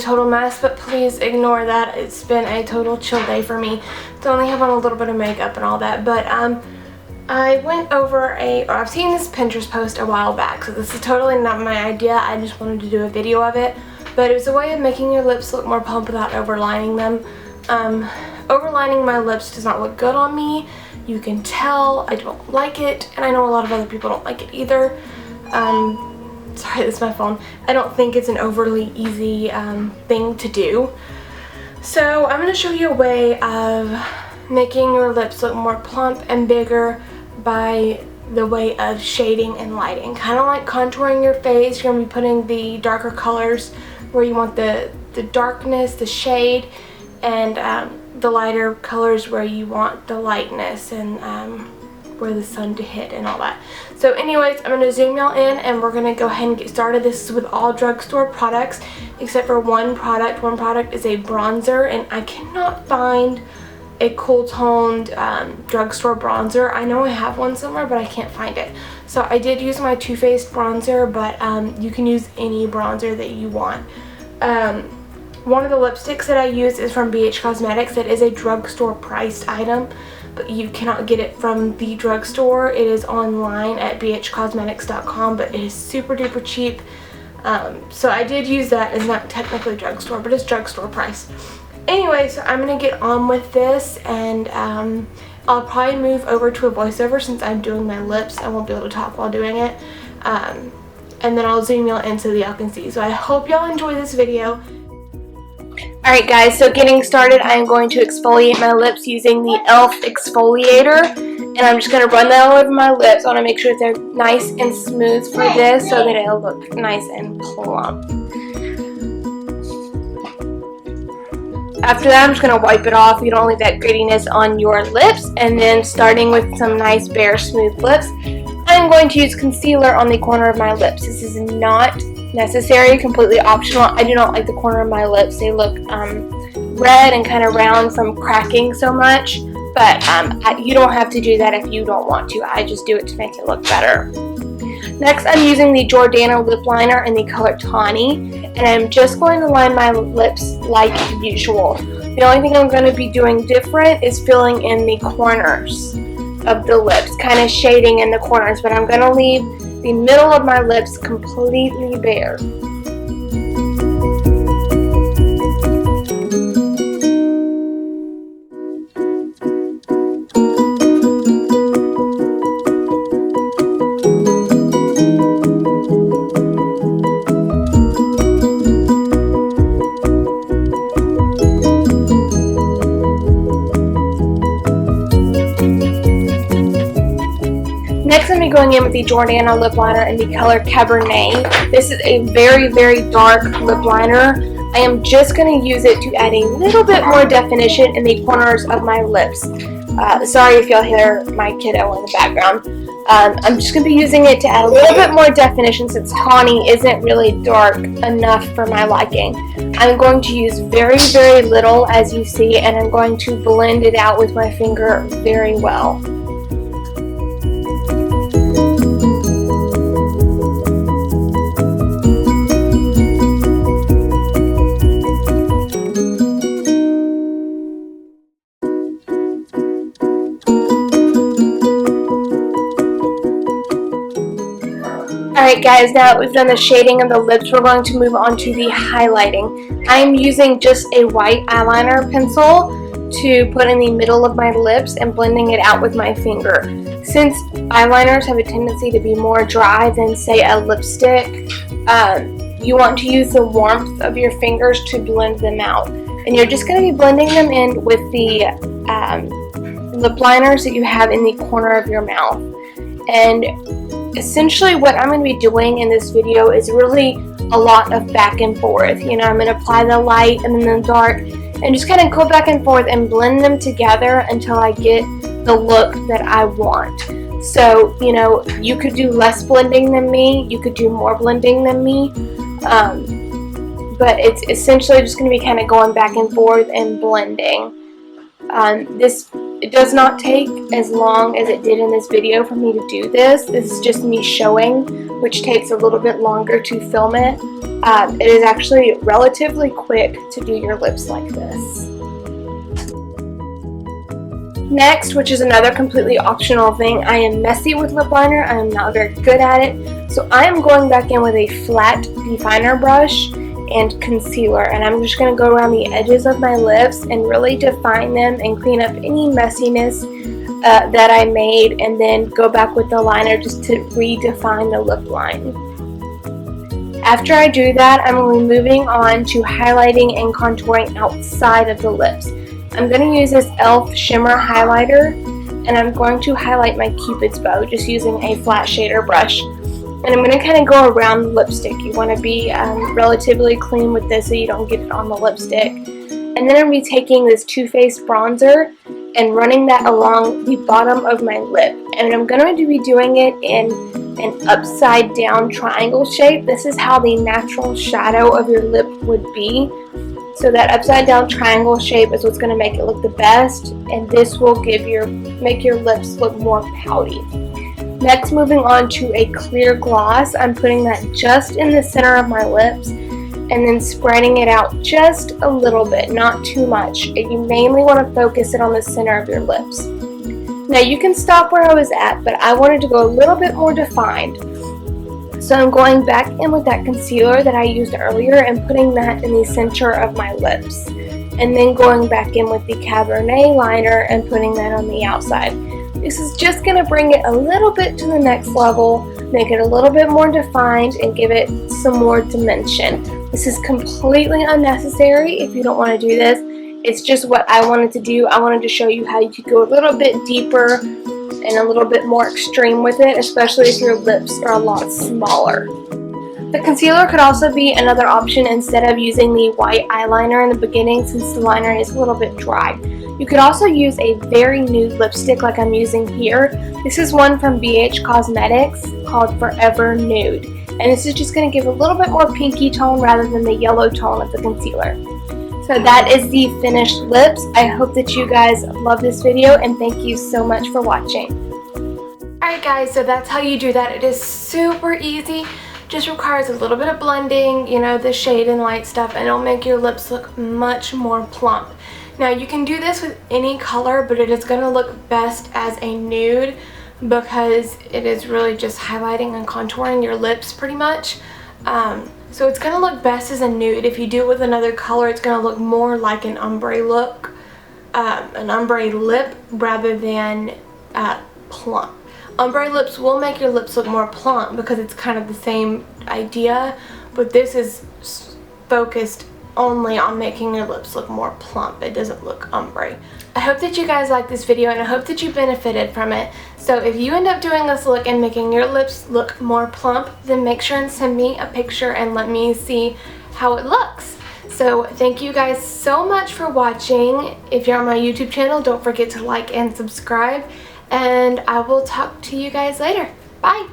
total mess, but please ignore that. It's been a total chill day for me. So I only have on a little bit of makeup and all that, but I went over I've seen this Pinterest post a while back, so this is totally not my idea. I just wanted to do a video of it, but it was a way of making your lips look more plump without overlining them. Overlining my lips does not look good on me. You can tell. I don't like it, and I know a lot of other people don't like it either. Sorry, this is my phone. I don't think it's an overly easy thing to do. So I'm going to show you a way of making your lips look more plump and bigger by the way of shading and lighting. Kind of like contouring your face. You're going to be putting the darker colors where you want the darkness, the shade, and the lighter colors where you want the lightness and where the sun to hit and all that. So anyways, I'm going to zoom y'all in and we're going to go ahead and get started. This is with all drugstore products except for one product. One product is a bronzer, and I cannot find a cool toned drugstore bronzer. I know I have one somewhere, but I can't find it. So I did use my Too Faced bronzer, but you can use any bronzer that you want. One of the lipsticks that I use is from BH Cosmetics. It is a drugstore priced item, but you cannot get it from the drugstore. It is online at bhcosmetics.com, but it is super duper cheap. So I did use that. It's not technically drugstore, but it's drugstore price. Anyway, so I'm going to get on with this, and I'll probably move over to a voiceover since I'm doing my lips. I won't be able to talk while doing it. And then I'll zoom y'all in so that y'all can see. So I hope y'all enjoy this video. Alright guys, so getting started, I'm going to exfoliate my lips using the e.l.f. exfoliator. And I'm just going to run that all over my lips. I want to make sure they're nice and smooth for this so that it'll look nice and plump. After that, I'm just going to wipe it off. You don't leave that grittiness on your lips. And then starting with some nice bare smooth lips, I'm going to use concealer on the corner of my lips. This is not necessary, completely optional. I do not like the corner of my lips. They look red and kind of round from cracking so much. But you don't have to do that if you don't want to. I just do it to make it look better. Next, I'm using the Jordana lip liner in the color Tawny, and I'm just going to line my lips like usual. The only thing I'm going to be doing different is filling in the corners of the lips, kind of shading in the corners, but I'm going to leave the middle of my lips completely bare. Next, I'm going to be going in with the Jordana lip liner in the color Cabernet. This is a very, very dark lip liner. I am just going to use it to add a little bit more definition in the corners of my lips. Sorry if y'all hear my kiddo in the background. I'm just going to be using it to add a little bit more definition since Tawny isn't really dark enough for my liking. I'm going to use very, very little, as you see, and I'm going to blend it out with my finger very well. Alright guys, now that we've done the shading of the lips, we're going to move on to the highlighting. I'm using just a white eyeliner pencil to put in the middle of my lips and blending it out with my finger. Since eyeliners have a tendency to be more dry than, say, a lipstick, you want to use the warmth of your fingers to blend them out. And you're just going to be blending them in with the lip liners that you have in the corner of your mouth. And essentially what I'm going to be doing in this video is really a lot of back and forth. You know, I'm going to apply the light and then the dark and just kind of go back and forth and blend them together until I get the look that I want. So, you know, you could do less blending than me, you could do more blending than me, but it's essentially just going to be kind of going back and forth and blending. This It does not take as long as it did in this video for me to do this. This is just me showing, which takes a little bit longer to film it. It is actually relatively quick to do your lips like this. Next, which is another completely optional thing, I am messy with lip liner. I am not very good at it. So I am going back in with a flat definer brush and concealer, and I'm just going to go around the edges of my lips and really define them and clean up any messiness that I made, and then go back with the liner just to redefine the lip line. After I do that, I'm going to be moving on to highlighting and contouring outside of the lips. I'm going to use this e.l.f. shimmer highlighter, and I'm going to highlight my Cupid's bow just using a flat shader brush. And I'm going to kind of go around the lipstick. You want to be relatively clean with this so you don't get it on the lipstick. And then I'm going to be taking this Too Faced bronzer and running that along the bottom of my lip. And I'm going to be doing it in an upside down triangle shape. This is how the natural shadow of your lip would be. So that upside down triangle shape is what's going to make it look the best, and this will make your lips look more pouty. Next, moving on to a clear gloss, I'm putting that just in the center of my lips and then spreading it out just a little bit, not too much. You mainly want to focus it on the center of your lips. Now you can stop where I was at, but I wanted to go a little bit more defined. So I'm going back in with that concealer that I used earlier and putting that in the center of my lips. And then going back in with the Cabernet liner and putting that on the outside. This is just going to bring it a little bit to the next level, make it a little bit more defined, and give it some more dimension. This is completely unnecessary if you don't want to do this. It's just what I wanted to do. I wanted to show you how you could go a little bit deeper and a little bit more extreme with it, especially if your lips are a lot smaller. The concealer could also be another option instead of using the white eyeliner in the beginning, since the liner is a little bit dry. You could also use a very nude lipstick like I'm using here. This is one from BH Cosmetics called Forever Nude. And this is just going to give a little bit more pinky tone rather than the yellow tone of the concealer. So that is the finished lips. I hope that you guys love this video, and thank you so much for watching. Alright guys, so that's how you do that. It is super easy. Just requires a little bit of blending, you know, the shade and light stuff, and it'll make your lips look much more plump. Now you can do this with any color, but it is going to look best as a nude because it is really just highlighting and contouring your lips pretty much. So it's going to look best as a nude. If you do it with another color, it's going to look more like an ombre look, an ombre lip rather than plump. Ombre lips will make your lips look more plump because it's kind of the same idea, but this is focused only on making your lips look more plump. It doesn't look ombre. I hope that you guys liked this video, and I hope that you benefited from it. So if you end up doing this look and making your lips look more plump, then make sure and send me a picture and let me see how it looks. So thank you guys so much for watching. If you're on my YouTube channel, don't forget to like and subscribe, and I will talk to you guys later. Bye!